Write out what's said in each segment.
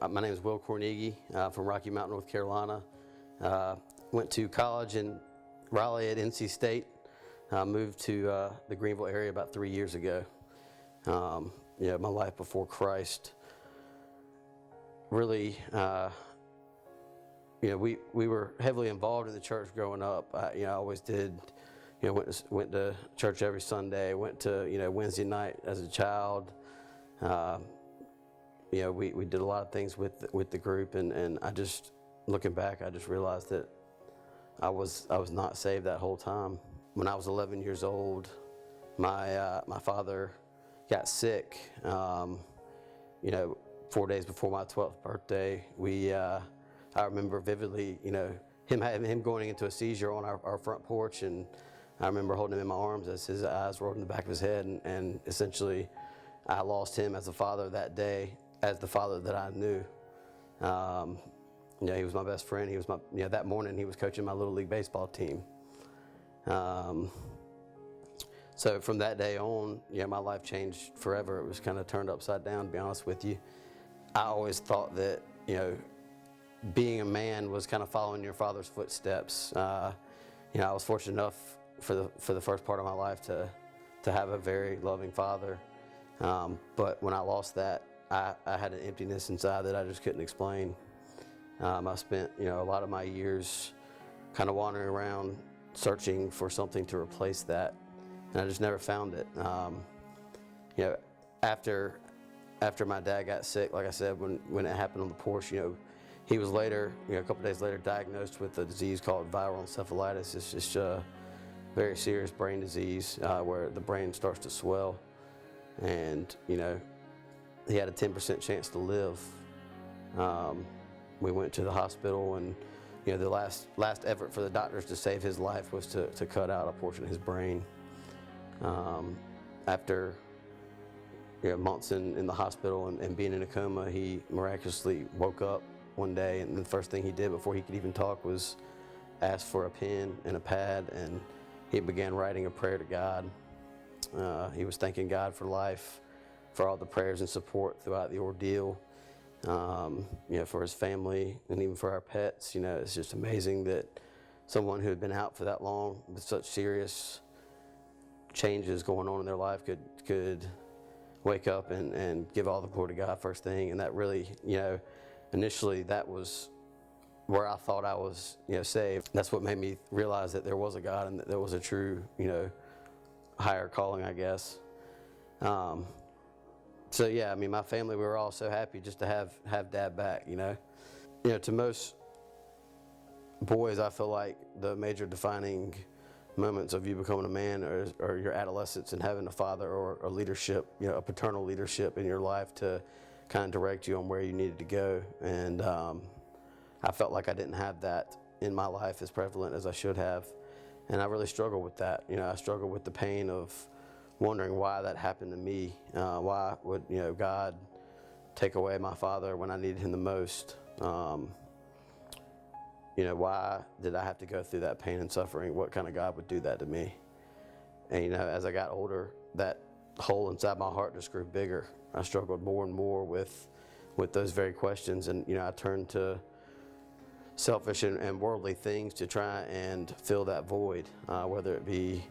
My name is Kornegay, from Rocky Mount, North Carolina. Went to college in Raleigh at NC State. Moved to the Greenville area about 3 years ago. My life before Christ really, we were heavily involved in the church growing up. I always did. Went to church every Sunday. Went to Wednesday night as a child. We did a lot of things with the group, and I just, looking back, I just realized that I was not saved that whole time. When I was 11 years old, my father got sick. 4 days before my 12th birthday, I remember vividly, him going into a seizure on our front porch, and I remember holding him in my arms as his eyes rolled in the back of his head, and essentially I lost him as a father that day, as the father that I knew. He was my best friend. He was my, that morning he was coaching my Little League baseball team. So from that day on, my life changed forever. It was kind of turned upside down, to be honest with you. I always thought that, being a man was kind of following your father's footsteps. I was fortunate enough for the first part of my life to have a very loving father. But when I lost that, I had an emptiness inside that I just couldn't explain. I spent, a lot of my years kind of wandering around searching for something to replace that, and I just never found it. After my dad got sick, like I said, when it happened on the porch, he was later, a couple days later, diagnosed with a disease called viral encephalitis. It's just a very serious brain disease where the brain starts to swell, and he had a 10% chance to live. We went to the hospital, and the last effort for the doctors to save his life was to cut out a portion of his brain. After months in the hospital and being in a coma, he miraculously woke up one day, and the first thing he did before he could even talk was ask for a pen and a pad, and he began writing a prayer to God. He was thanking God for life, for all the prayers and support throughout the ordeal, for his family and even for our pets. It's just amazing that someone who had been out for that long with such serious changes going on in their life could wake up and give all the glory to God first thing. And that really, initially that was where I thought I was, saved. That's what made me realize that there was a God and that there was a true, higher calling, I guess. So yeah, my family, we were all so happy just to have Dad back. To most boys, I feel like the major defining moments of you becoming a man are your adolescence and having a father or a leadership, a paternal leadership in your life to kind of direct you on where you needed to go. And I felt like I didn't have that in my life as prevalent as I should have, and I really struggled with that. I struggled with the pain of wondering why that happened to me. Why would God take away my father when I needed him the most? Why did I have to go through that pain and suffering? What kind of God would do that to me? And as I got older, that hole inside my heart just grew bigger. I struggled more and more with those very questions, and I turned to selfish and worldly things to try and fill that void, whether it be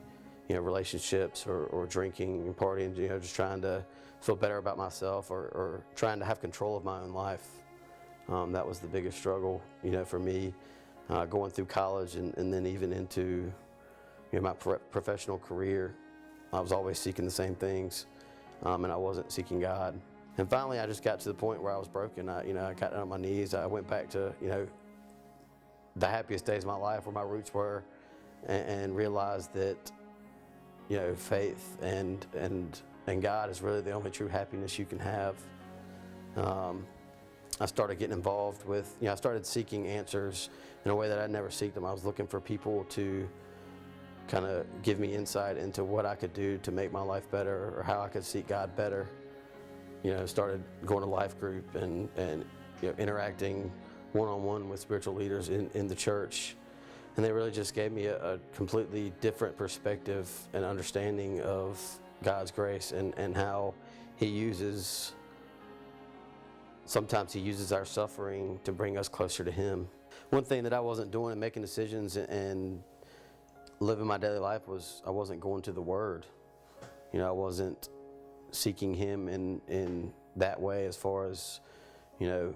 relationships or drinking and partying, just trying to feel better about myself or trying to have control of my own life. That was the biggest struggle, for me, going through college and then even into my professional career. I was always seeking the same things, and I wasn't seeking God. And finally, I just got to the point where I was broken. I got down on my knees. I went back to the happiest days of my life, where my roots were, and realized that faith and God is really the only true happiness you can have. I started getting involved with, I started seeking answers in a way that I'd never seeked them. I was looking for people to kind of give me insight into what I could do to make my life better, or how I could seek God better. Started going to life group and interacting one-on-one with spiritual leaders in the church. And they really just gave me a completely different perspective and understanding of God's grace and how He uses sometimes he uses our suffering to bring us closer to him. One thing that I wasn't doing and making decisions and living my daily life was I wasn't going to the Word. You know, I wasn't seeking him in that way as far as, you know,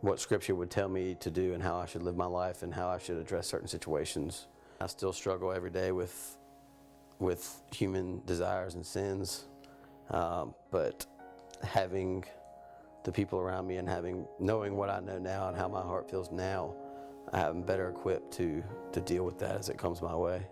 what Scripture would tell me to do and how I should live my life and how I should address certain situations. I still struggle every day with human desires and sins, but having the people around me and knowing what I know now and how my heart feels now, I'm better equipped to deal with that as it comes my way.